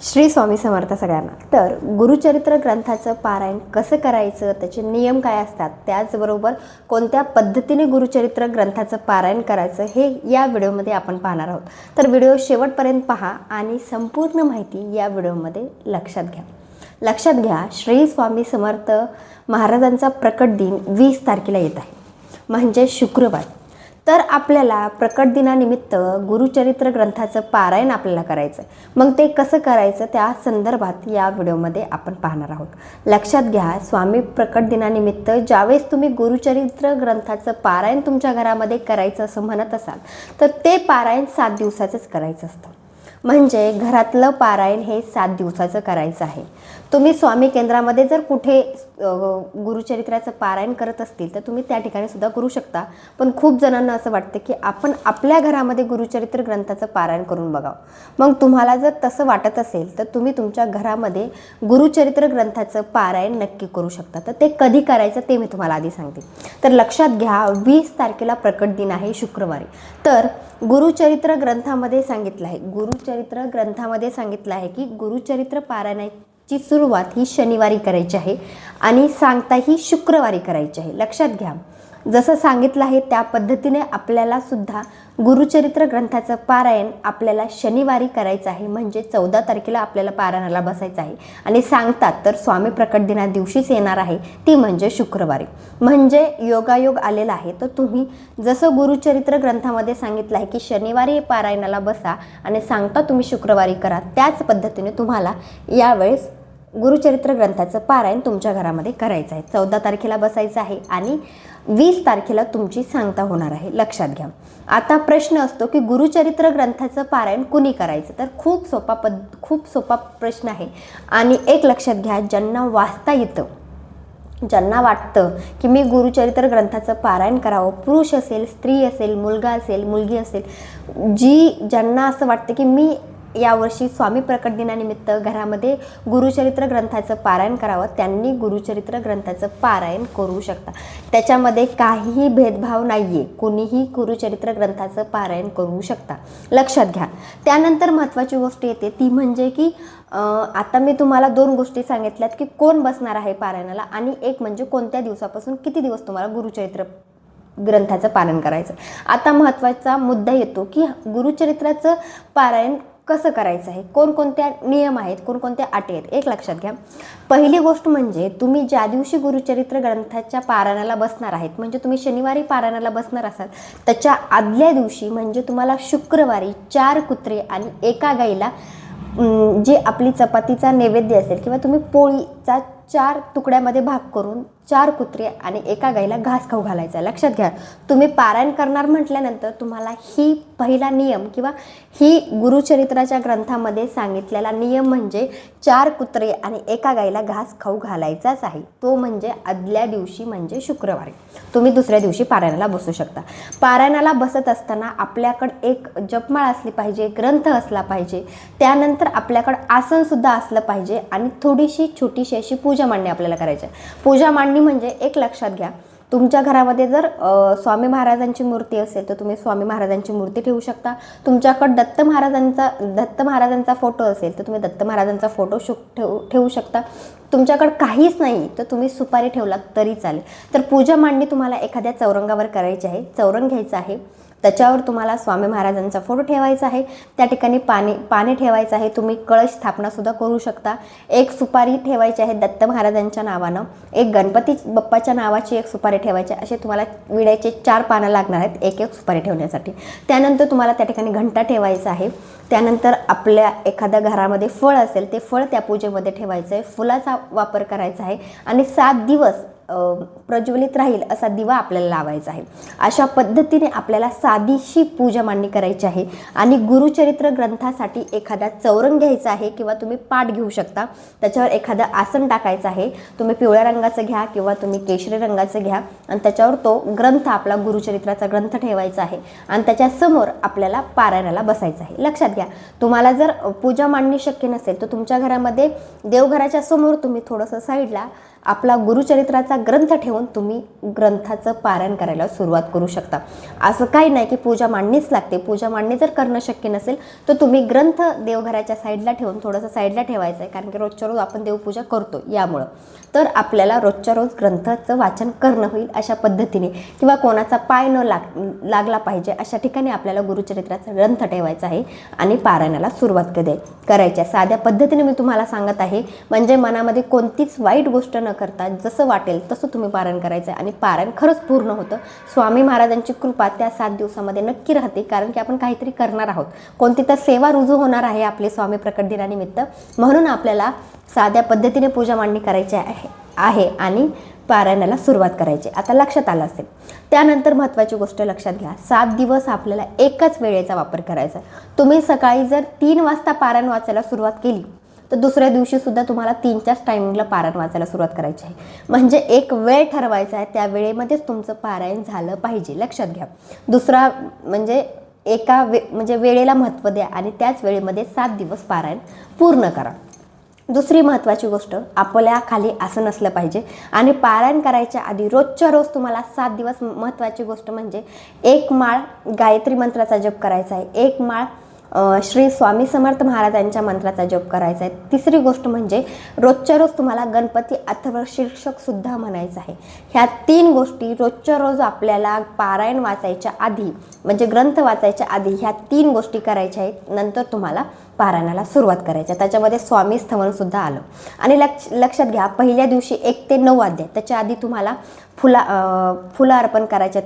श्री स्वामी समर्थ सगळ्यांना। तर गुरुचरित्र ग्रंथाचं पारायण कसं करायचं, त्याचे नियम काय असतात, त्याचबरोबर कोणत्या पद्धतीने गुरुचरित्र ग्रंथाचं पारायण करायचं हे या व्हिडिओमध्ये आपण पाहणार आहोत। तर व्हिडिओ शेवटपर्यंत पहा आणि संपूर्ण माहिती या व्हिडिओमध्ये लक्षात घ्या। श्री स्वामी समर्थ महाराजांचा प्रकट दिन 20 तारखेला येत आहे, म्हणजे शुक्रवार। तर आपल्याला प्रकट दिनानिमित्त गुरुचरित्र ग्रंथाचं पारायण आपल्याला करायचं। मग ते कसं करायचं त्या संदर्भात या व्हिडिओमध्ये आपण पाहणार आहोत। लक्षात घ्या, स्वामी प्रकट दिनानिमित्त ज्यावेळेस तुम्ही गुरुचरित्र ग्रंथाचं पारायण तुमच्या घरामध्ये करायचं असं म्हणत असाल, तर ते पारायण 7 दिवसाचंच करायचं असतं। म्हणजे घरातलं पारायण हे 7 दिवसाचं करायचं आहे। तुम्ही स्वामी केंद्रामध्ये जर कुठे गुरुचरित्राचं पारायण करत असतील तर तुम्ही त्या ठिकाणी सुद्धा करू शकता। पण खूप जणांना असं वाटतं की आपण आपल्या घरामध्ये गुरुचरित्र ग्रंथाचं पारायण करून बघावं। मग तुम्हाला जर तसं वाटत असेल तर तुम्ही तुमच्या घरामध्ये गुरुचरित्र ग्रंथाचं पारायण नक्की करू शकता। तर ते कधी करायचं ते मी तुम्हाला आधी सांगते। तर लक्षात घ्या, 20 तारखेला प्रकट दिन आहे, शुक्रवारी। तर गुरुचरित्र ग्रंथामध्ये सांगितलं आहे की गुरुचरित्र पारायणाची सुरुवात ही शनिवारी करायची आहे आणि सांगता ही शुक्रवारी करायची आहे। लक्षात घ्या, जसं सांगितलं आहे त्या पद्धतीने आपल्याला सुद्धा गुरुचरित्र ग्रंथाचं पारायण आपल्याला शनिवारी करायचं आहे। म्हणजे 14 तारखेला आपल्याला पारायणाला बसायचं आहे आणि सांगतात तर स्वामी प्रकट दिना दिवशीच येणार आहे, ती म्हणजे शुक्रवारी। म्हणजे योगायोग आलेला आहे। तर तुम्ही जसं गुरुचरित्र ग्रंथामध्ये सांगितलं आहे की शनिवारी पारायणाला बसा आणि सांगता तुम्ही शुक्रवारी करा, त्याच पद्धतीने तुम्हाला यावेळेस गुरुचरित्र ग्रंथाचं पारायण तुमच्या घरामध्ये करायचं आहे। 14 तारखेला बसायचं आहे आणि 20 तारखेला तुमची सांगता होणार आहे। लक्षात घ्या, आता प्रश्न असतो की गुरुचरित्र ग्रंथाचं पारायण कुणी करायचं। तर खूप सोपा प्रश्न आहे। आणि एक लक्षात घ्या, ज्यांना वाचता येतं, ज्यांना वाटतं की मी गुरुचरित्र ग्रंथाचं पारायण करावं, पुरुष असेल, स्त्री असेल, मुलगा असेल, मुलगी असेल, ज्यांना असं वाटतं की मी यावर्षी स्वामी प्रकट दिनानिमित्त घरामध्ये गुरुचरित्र ग्रंथाचं पारायण करावं, त्यांनी गुरुचरित्र ग्रंथाचं पारायण करू शकता। त्याच्यामध्ये काहीही भेदभाव नाही आहे, कोणीही गुरुचरित्र ग्रंथाचं पारायण करू शकता। लक्षात घ्या, त्यानंतर महत्त्वाची गोष्ट येते ती म्हणजे की आता मी तुम्हाला 2 गोष्टी सांगितल्यात की कोण बसणार आहे पारायणाला, आणि एक म्हणजे कोणत्या दिवसापासून किती दिवस तुम्हाला गुरुचरित्र ग्रंथाचं पारायण करायचं। आता महत्त्वाचा मुद्दा येतो की गुरुचरित्राचं पारायण कसं करायचं आहे, कोणकोणत्या नियम आहेत, कोणकोणत्या अटी आहेत। एक लक्षात घ्या, पहिली गोष्ट म्हणजे तुम्ही ज्या दिवशी गुरुचरित्र ग्रंथाच्या पारायणाला बसणार आहेत, म्हणजे तुम्ही शनिवारी पारायणाला बसणार असाल त्याच्या आदल्या दिवशी म्हणजे तुम्हाला शुक्रवारी 4 कुत्रे आणि एका गाईला जे आपली चपातीचा नैवेद्य असेल किंवा तुम्ही पोळीचा 4 तुकड्यामध्ये भाग करून 4 कुत्रे आणि एका गाईला घास खाऊ घालायचा। लक्षात घ्या, तुम्ही पारायण करणार म्हटल्यानंतर तुम्हाला ही पहिला नियम किंवा ही गुरुचरित्राच्या ग्रंथामध्ये सांगितलेला नियम म्हणजे 4 कुत्रे आणि एका गाईला घास खाऊ घालायचाच आहे। तो म्हणजे आदल्या दिवशी म्हणजे शुक्रवारी। तुम्ही दुसऱ्या दिवशी पारायणाला बसू शकता। पारायणाला बसत असताना आपल्याकडे एक जपमाळ असली पाहिजे, ग्रंथ असला पाहिजे, त्यानंतर आपल्याकडे आसन सुद्धा असलं पाहिजे आणि थोडीशी छोटीशी अशी पूजा मांडणी आपल्याला करायची आहे। पूजा मांडणी म्हणजे एक लक्षात घ्या, तुमच्या घरामध्ये जर स्वामी महाराजांची मूर्ती असेल तर तुम्ही स्वामी महाराजांची मूर्ती ठेवू शकता। तुमच्याकडे दत्त महाराजांचा फोटो असेल तर तुम्ही दत्त महाराजांचा फोटो ठेवू शकता। तुमच्याकडे काहीच नाही तर तुम्ही सुपारी ठेवलात तरी चालेल। तर पूजा मांडणी तुम्हाला एखाद्या चौरंगावर करायची आहे। चौरंग घ्यायचं आहे, त्याच्यावर तुम्हाला स्वामी महाराजांचा फोटो ठेवायचा आहे, त्या ठिकाणी पाणी ठेवायचं आहे। तुम्ही कळश स्थापना सुद्धा करू शकता। एक सुपारी ठेवायची आहे दत्त महाराजांच्या नावानं, एक गणपती बाप्पाच्या नावाची एक सुपारी ठेवायची। असे तुम्हाला विड्याचे 4 पानं लागणार आहेत एक सुपारी ठेवण्यासाठी। त्यानंतर तुम्हाला त्या ठिकाणी घंटा ठेवायचा आहे। त्यानंतर आपल्या एखाद्या घरामध्ये फळ असेल ते फळ त्या पूजेमध्ये ठेवायचं आहे, फुलाचा वापर करायचा आहे आणि 7 दिवस प्रज्वलित राहील असा दिवा आपल्याला लावायचा आहे। अशा पद्धतीने आपल्याला साधीशी पूजा मांडणी करायची आहे। आणि गुरुचरित्र ग्रंथासाठी एखादा चौरंग घ्यायचा आहे किंवा तुम्ही पाट घेऊ शकता, त्याच्यावर एखादं आसन टाकायचं आहे। तुम्ही पिवळ्या रंगाचं घ्या किंवा तुम्ही केशरी रंगाचं घ्या आणि त्याच्यावर तो ग्रंथ आपला गुरुचरित्राचा ग्रंथ ठेवायचा आहे आणि त्याच्यासमोर आपल्याला पारायणाला बसायचं आहे। लक्षात घ्या, तुम्हाला जर पूजा मांडणी शक्य नसेल तर तुमच्या घरामध्ये देवघराच्या समोर तुम्ही थोडंसं साईडला आपला गुरुचरित्राचा ग्रंथ ठेवून तुम्ही ग्रंथाचं पारायण करायला सुरुवात करू शकता. असं काही नाही की पूजा मांडणीच लागते. पूजा मांडणी जर करणं शक्य नसेल तर तुम्ही ग्रंथ देवघराच्या साईडला ठेवून थोडंसं साईडला ठेवायचं आहे, कारण की रोजच्या रोज आपण देवपूजा करतो. यामुळं तर आपल्याला रोजच्या रोज ग्रंथाचं वाचन करणं होईल अशा पद्धतीने, किंवा कोणाचा पाय न लागला पाहिजे अशा ठिकाणी आपल्याला गुरुचरित्राचा ग्रंथ ठेवायचा आहे आणि पारायणाला सुरुवात करायची. साध्या पद्धतीने मी तुम्हाला सांगत आहे, म्हणजे मनामध्ये कोणतीच वाईट गोष्ट न करता जसं वाटेल तसं तुम्ही पारायण करायचं आहे आणि पारायण खरंच पूर्ण होतं. स्वामी महाराजांची कृपा त्या 7 दिवसामध्ये नक्की राहते, कारण की आपण काहीतरी करणार आहोत, कोणती तर सेवा रुजू होणार आहे आपली स्वामी प्रकट दिनानिमित्त. म्हणून आपल्याला साध्या पद्धतीने पूजा मांडणी करायची आहे आणि पारायणाला सुरुवात करायची. आता लक्षात आलं असेल. त्यानंतर महत्त्वाची गोष्ट लक्षात घ्या, 7 दिवस आपल्याला एकच वेळेचा वापर करायचा. तुम्ही सकाळी जर 3 वाजता पारायण वाचायला सुरुवात केली तर दुसऱ्या दिवशी सुद्धा तुम्हाला 3च्याच टायमिंगला पारायण वाचायला सुरुवात करायची आहे. म्हणजे एक वेळ ठरवायचा आहे, त्या वेळेमध्येच तुमचं पारायण झालं पाहिजे. लक्षात घ्या. दुसरा म्हणजे म्हणजे वेळेला महत्त्व द्या आणि त्याच वेळेमध्ये 7 दिवस पारायण पूर्ण करा. दुसरी महत्त्वाची गोष्ट, आपल्या खाली असं नसलं पाहिजे आणि पारायण करायच्या आधी रोजच्या रोज तुम्हाला 7 दिवस महत्त्वाची गोष्ट म्हणजे 1 माळ गायत्री मंत्राचा जप करायचा आहे, 1 माळ श्री स्वामी समर्थ महाराजांच्या मंत्राचा जप करायचा आहे. तिसरी गोष्ट म्हणजे रोजच्या रोज तुम्हाला गणपती अथर्वशीर्षक सुद्धा म्हणायचं आहे. ह्या 3 गोष्टी रोजच्या रोज आपल्याला पारायण वाचायच्या आधी, म्हणजे ग्रंथ वाचायच्या आधी ह्या 3 गोष्टी करायच्या आहेत. नंतर तुम्हाला पारायणाला सुरुवात करायची. त्याच्यामध्ये स्वामी स्थवन सुद्धा आलं. आणि लक्षात घ्या, पहिल्या दिवशी 1 ते 9 अध्याय, त्याच्या आधी तुम्हाला फुलं अर्पण करायच्या.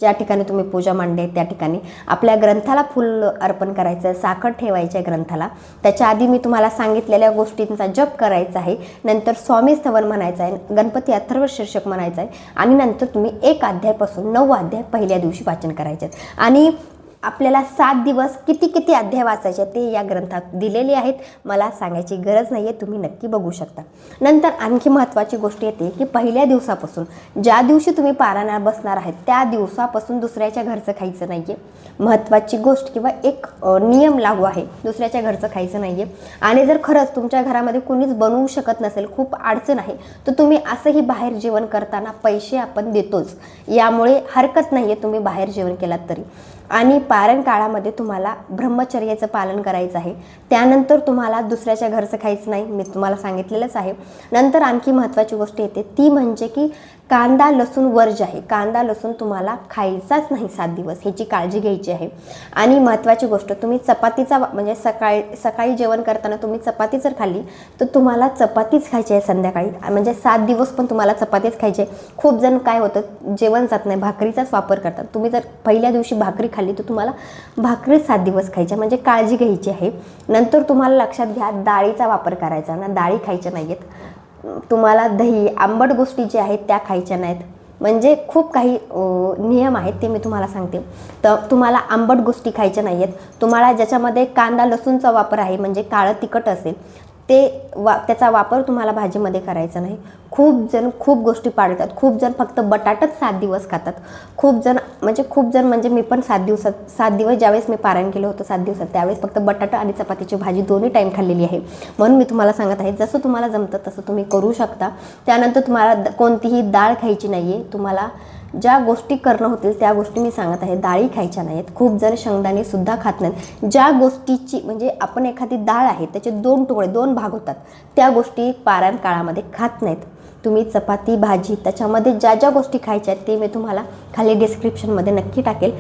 ज्या ठिकाणी तुम्ही पूजा मांडली त्या ठिकाणी आपल्या ग्रंथाला फुल अर्पण करायचं, साखर ठेवायची आहे ग्रंथाला. त्याच्या आधी मी तुम्हाला सांगितलेल्या गोष्टींचा जप करायचा आहे. नंतर स्वामी स्थवन म्हणायचं आहे, गणपती अथर्वशीर्षक म्हणायचं आहे आणि नंतर तुम्ही 1 अध्यायापासून 9 अध्याय पहिल्या दिवशी वाचन करायचे आहेत. आणि आपल्याला 7 दिवस किती अध्याय वाचायचे ते या ग्रंथात दिलेले आहेत. मला सांगायची गरज नाही आहे, तुम्ही नक्की बघू शकता. नंतर आणखी महत्त्वाची गोष्ट येते की पहिल्या दिवसापासून, ज्या दिवशी तुम्ही पारायणाला बसणार आहेत त्या दिवसापासून दुसऱ्याच्या घरचं खायचं नाही आहे. महत्त्वाची गोष्ट किंवा एक नियम लागू आहे, दुसऱ्याच्या घरचं खायचं नाही आहे. आणि जर खरंच तुमच्या घरामध्ये कोणीच बनवू शकत नसेल, खूप अडचण आहे, तर तुम्ही असंही बाहेर जेवण करताना पैसे आपण देतोच, यामुळे हरकत नाही आहे तुम्ही बाहेर जेवण केलात तरी. आणि पारायण काळामध्ये तुम्हाला ब्रह्मचर्याचं पालन करायचं आहे. त्यानंतर तुम्हाला दुसऱ्याच्या घरचं खायचं नाही, मी तुम्हाला सांगितलेलंच आहे. नंतर आणखी महत्त्वाची गोष्ट येते ती म्हणजे की कांदा लसूण वर्ज आहे. कांदा लसूण तुम्हाला खायचाच नाही 7 दिवस, ह्याची काळजी घ्यायची आहे. आणि महत्त्वाची गोष्ट, तुम्ही चपातीचा म्हणजे सकाळी जेवण करताना तुम्ही चपाती जर खाल्ली तर तुम्हाला चपातीच खायची आहे संध्याकाळी, म्हणजे 7 दिवस पण तुम्हाला चपातीच खायची आहे. खूप जण काय होतं, जेवण जात नाही, भाकरीचाच वापर करतात. तुम्ही जर पहिल्या दिवशी भाकरी खाल्ली तर तुम्हाला भाकरी 7 दिवस खायच्या, म्हणजे काळजी घ्यायची आहे. नंतर तुम्हाला लक्षात घ्या, डाळीचा वापर करायचा ना, डाळी खायच्या नाही आहेत. तुम्हाला दही आंबट गोष्टी ज्या आहेत त्या खायच्या नाहीत. म्हणजे खूप काही नियम आहेत ते मी तुम्हाला सांगते. तर तुम्हाला आंबट गोष्टी खायच्या नाही आहेत. तुम्हाला ज्याच्यामध्ये कांदा लसूणचा वापर आहे, म्हणजे काळं तिखट असेल त्याचा वापर तुम्हाला भाजीमध्ये करायचा नाही. खूप गोष्टी पाळतात. खूप जण फक्त बटाटाच 7 दिवस खातात. खूप जण म्हणजे मी पण 7 दिवस ज्यावेळेस मी पारायण केलं होतं 7 दिवसात, त्यावेळेस फक्त बटाटा आणि चपातीची भाजी दोन्ही टाईम खाल्लेली आहे. म्हणून मी तुम्हाला सांगत आहे, जसं तुम्हाला जमतं तसं तुम्ही करू शकता. त्यानंतर तुम्हाला कोणतीही डाळ खायची नाही आहे. तुम्हाला ज्या गोष्टी करणं होतील त्या गोष्टी मी सांगत आहे. डाळी खायच्या नाहीत. खूप जण शेंगदाणे सुद्धा खात नाहीत. ज्या गोष्टीची म्हणजे आपण एखादी डाळ आहे त्याचे 2 तुकडे 2 भाग होतात, त्या गोष्टी पारायण काळामध्ये खात नाहीत. तुम्ही चपाती भाजी त्याच्यामध्ये ज्या गोष्टी खायच्या आहेत ते मी तुम्हाला खाली डिस्क्रिप्शनमध्ये नक्की टाकेल.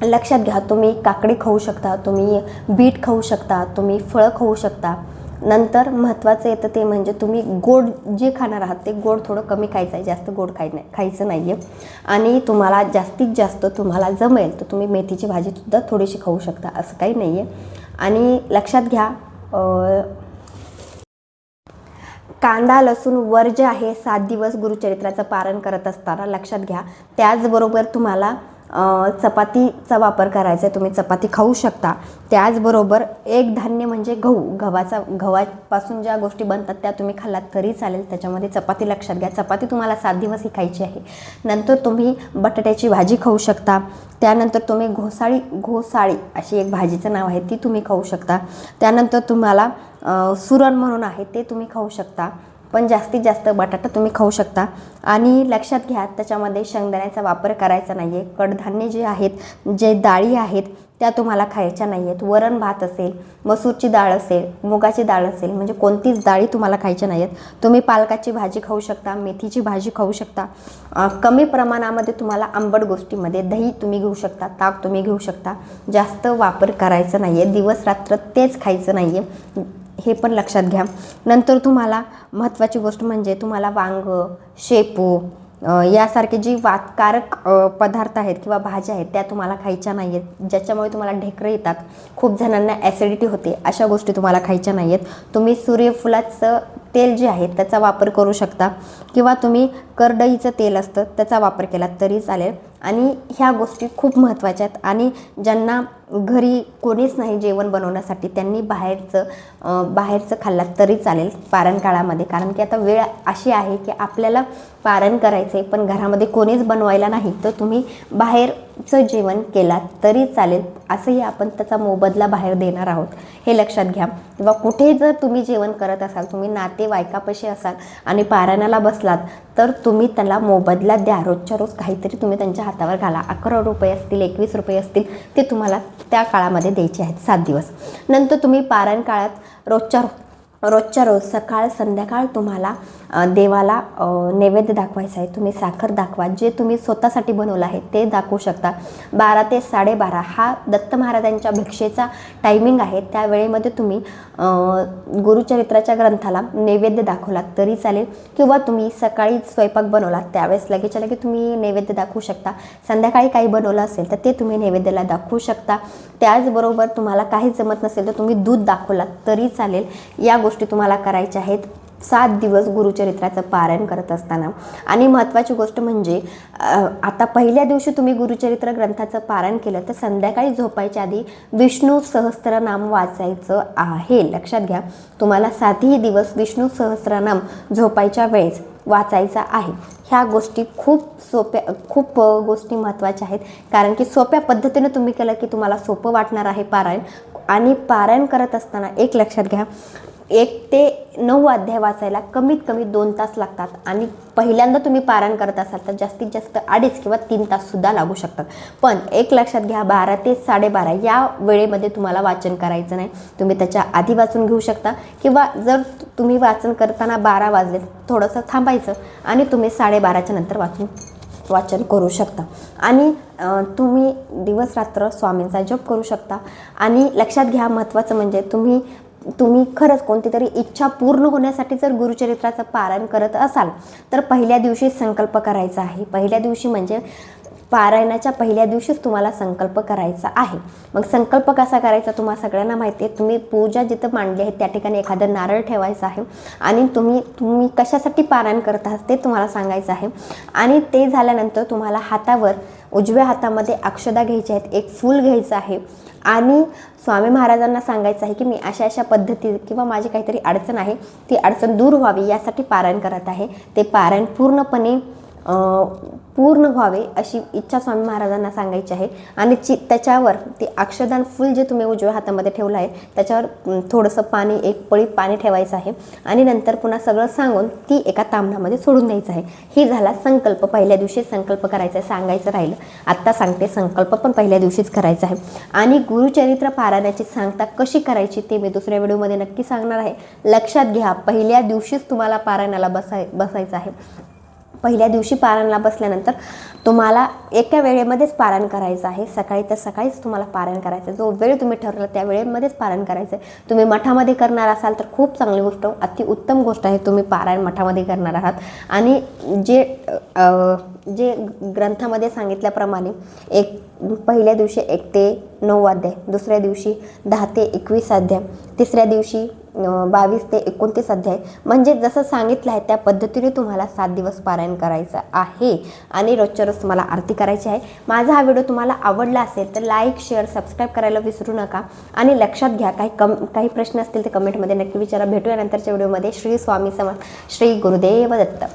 लक्षात घ्या, तुम्ही काकडी खाऊ शकता, तुम्ही बीट खाऊ शकता, तुम्ही फळं खाऊ शकता. नंतर महत्त्वाचं येतं ते म्हणजे तुम्ही गोड जे खाणार आहात ते गोड थोडं कमी खायचं आहे, जास्त गोड खायचं नाही आहे. आणि तुम्हाला जास्तीत जास्त तुम्हाला जमेल तर तुम्ही मेथीची भाजीसुद्धा थोडीशी खाऊ शकता, असं काही नाही आहे. आणि लक्षात घ्या, कांदा लसूण वर्ज्य आहे 7 दिवस गुरुचरित्राचं पारायण करत असताना, लक्षात घ्या. त्याचबरोबर तुम्हाला चपातीचा वापर करायचा आहे, तुम्ही चपाती खाऊ शकता. त्याचबरोबर एक धान्य म्हणजे गव्हापासून ज्या गोष्टी बनतात त्या तुम्ही खाल्लात तरी चालेल, त्याच्यामध्ये चपाती लक्षात घ्या. चपाती तुम्हाला 7 दिवस ही खायची आहे. नंतर तुम्ही बटाट्याची भाजी खाऊ शकता. त्यानंतर तुम्ही घोसाळी अशी एक भाजीचं नाव आहे ती तुम्ही खाऊ शकता. त्यानंतर तुम्हाला सुरण म्हणून आहे ते तुम्ही खाऊ शकता. पण जास्तीत जास्त बटाटा तुम्ही खाऊ शकता. आणि लक्षात घ्या, त्याच्यामध्ये शेंगदाण्याचा वापर करायचा नाही आहे. कडधान्य जे आहेत, जे डाळी आहेत त्या तुम्हाला खायच्या नाही आहेत. वरण भात असेल, मसूरची डाळ असेल, मुगाची डाळ असेल, म्हणजे कोणतीच डाळी तुम्हाला खायच्या नाही आहेत. तुम्ही पालकाची भाजी खाऊ शकता, मेथीची भाजी खाऊ शकता. कमी प्रमाणामध्ये तुम्हाला आंबट गोष्टीमध्ये दही तुम्ही घेऊ शकता, ताक तुम्ही घेऊ शकता. जास्त वापर करायचा नाही आहे. दिवस रात्र तेच खायचं नाही आहे, हे पण लक्षात घ्या. नंतर तुम्हाला महत्त्वाची गोष्ट म्हणजे तुम्हाला वांग, शेपू यासारखे जी वातकारक पदार्थ आहेत किंवा भाज्या आहेत त्या तुम्हाला खायच्या नाही आहेत, ज्याच्यामुळे तुम्हाला ढेकरं येतात, खूप जणांना ॲसिडिटी होते. अशा गोष्टी तुम्हाला खायच्या नाही आहेत. तुम्ही सूर्यफुलाचं तेल जे आहे त्याचा वापर करू शकता, किंवा तुम्ही करडईचं तेल असतं त्याचा वापर केला तरी चालेल. आणि ह्या गोष्टी खूप महत्त्वाच्या आहेत. आणि ज्यांना घरी कोणीच नाही जेवण बनवण्यासाठी, त्यांनी बाहेरचं खाल्लात तरी चालेल पारण काळामध्ये. कारण की आता वेळ अशी आहे की आपल्याला पारण करायचं आहे पण घरामध्ये कोणीच बनवायला नाही, तर तुम्ही बाहेरचं जेवण केलात तरी चालेल. असंही आपण त्याचा मोबदला बाहेर देणार आहोत, हे लक्षात घ्या. किंवा कुठे जर तुम्ही जेवण करत असाल, तुम्ही नातेवाईकापाशी असाल आणि पारायणाला बसलात, तर तुम्ही त्याला मोबदला द्या. रोजच्या रोज काहीतरी तुम्ही त्यांच्या हातावर घाला. 11 रुपये असतील, 21 रुपये असतील, ते तुम्हाला त्या काळामध्ये द्यायचे आहेत 7 दिवस. नंतर तुम्ही पारायण काळात रोजच्या रोज सकाळ संध्याकाळ तुम्हाला देवाला नैवेद्य दाखवायचा आहे. तुम्ही साखर दाखवा, जे तुम्ही स्वतःसाठी बनवलं आहे ते दाखवू शकता. 12 ते 12:30 हा दत्त महाराजांच्या भिक्षेचा टायमिंग आहे. त्या वेळेमध्ये तुम्ही गुरुचरित्राच्या ग्रंथाला नैवेद्य दाखवलात तरी चालेल, किंवा तुम्ही सकाळी स्वयंपाक बनवलात त्यावेळेस लगेचच्या लगेच तुम्ही नैवेद्य दाखवू शकता. संध्याकाळी काही बनवलं असेल तर ते तुम्ही नैवेद्याला दाखवू शकता. त्याचबरोबर तुम्हाला काही जमत नसेल तर तुम्ही दूध दाखवलात तरी चालेल. या गोष्टी तुम्हाला करायच्या आहेत 7 दिवस गुरुचरित्राचं पारायण करत असताना. आणि महत्त्वाची गोष्ट म्हणजे आता पहिल्या दिवशी तुम्ही गुरुचरित्र ग्रंथाचं पारायण केलं तर संध्याकाळी झोपायच्या आधी विष्णू सहस्त्रनाम वाचायचं आहे. लक्षात घ्या, तुम्हाला 7ही दिवस विष्णू सहस्त्रनाम झोपायच्या वेळेस वाचायचा आहे. ह्या गोष्टी खूप गोष्टी महत्त्वाच्या आहेत. कारण की सोप्या पद्धतीने तुम्ही केलं की तुम्हाला सोपं वाटणार आहे पारायण. आणि पारायण करत असताना एक लक्षात घ्या, 1 ते 9 अध्याय वाचायला कमीत कमी 2 तास लागतात. आणि पहिल्यांदा तुम्ही पारायण करत असाल तर जास्तीत जास्त 2.5 किंवा 3 ताससुद्धा लागू शकतात. पण एक लक्षात घ्या, 12 ते 12:30 या वेळेमध्ये तुम्हाला वाचन करायचं नाही. तुम्ही त्याच्या आधी वाचून घेऊ शकता, किंवा जर तुम्ही वाचन करताना 12 वाजले थोडंसं थांबायचं आणि तुम्ही 12:30च्या नंतर वाचन करू शकता. आणि तुम्ही दिवस रात्र स्वामींचा जप करू शकता. आणि लक्षात घ्या, महत्त्वाचं म्हणजे तुम्ही खरंच कोणती तरी इच्छा पूर्ण होण्यासाठी जर गुरुचरित्राचं पारायण करत असाल तर पहिल्या दिवशी संकल्प करायचा आहे. पहिल्या दिवशी म्हणजे पारायणाच्या पहिल्या दिवशीच तुम्हाला संकल्प करायचा आहे. मग संकल्प कसा करायचा तुम्हाला सगळ्यांना माहिती आहे. तुम्ही पूजा जिथं मांडली आहे त्या ठिकाणी एखादं नारळ ठेवायचं आहे. आणि तुम्ही कशासाठी पारायण करत आहात ते तुम्हाला सांगायचं आहे. आणि ते झाल्यानंतर तुम्हाला हातावर उजव्या हातामध्ये अक्षदा घ्यायच्या आहेत, एक फूल घ्यायचं आहे. आणि स्वामी महाराजांना सांगायचं आहे की मी अशा पद्धती किंवा माझी काहीतरी अडचण आहे, ती अडचण दूर व्हावी यासाठी पारायण करत आहे. ते पारायण पूर्ण व्हावे अशी इच्छा स्वामी महाराजांना सांगायची आहे. आणि त्याच्यावर ते अक्षदान फूल जे तुम्ही उजव्या हातामध्ये ठेवलं आहे त्याच्यावर थोडंसं पाणी, एक पळी पाणी ठेवायचं आहे. आणि नंतर पुन्हा सगळं सांगून ती एका तांबणामध्ये सोडून द्यायचं आहे. ही झाला संकल्प. पहिल्या दिवशी संकल्प करायचा आहे, सांगायचं राहिलं. आत्ता सांगते, संकल्प पण पहिल्या दिवशीच करायचा आहे. आणि गुरुचरित्र पारायणाची सांगता कशी करायची ते मी दुसऱ्या व्हिडिओमध्ये नक्की सांगणार आहे. लक्षात घ्या, पहिल्या दिवशीच तुम्हाला पारायणाला बसायचं आहे. पहिल्या दिवशी पारायणाला बसल्यानंतर तुम्हाला एका वेळेमध्येच पारायण करायचं आहे. सकाळी तर सकाळीच तुम्हाला पारायण करायचं आहे. जो वेळ तुम्ही ठरवला त्या वेळेमध्येच पारायण करायचं आहे. तुम्ही मठामध्ये करणार असाल तर खूप चांगली गोष्ट, अति उत्तम गोष्ट आहे. तुम्ही पारायण मठामध्ये करणार आहात. आणि जे ग्रंथामध्ये सांगितल्याप्रमाणे पहिल्या दिवशी 1 ते 9 अध्याय, दुसऱ्या दिवशी 10 ते 21 अध्याय, तिसऱ्या दिवशी 22 ते 29 अध्याय, म्हणजे जसं सांगितलं आहे त्या पद्धतीने तुम्हाला 7 दिवस पारायण करायचं आहे. आणि रोजच्या रोज तुम्हाला आरती करायची आहे. माझा हा व्हिडिओ तुम्हाला आवडला असेल तर लाईक, शेअर, सबस्क्राईब करायला विसरू नका. आणि लक्षात घ्या, काही प्रश्न असतील तर कमेंटमध्ये नक्की विचारा. भेटूया नंतरच्या व्हिडिओमध्ये. श्री स्वामी समर्थ. श्री गुरुदेव दत्त.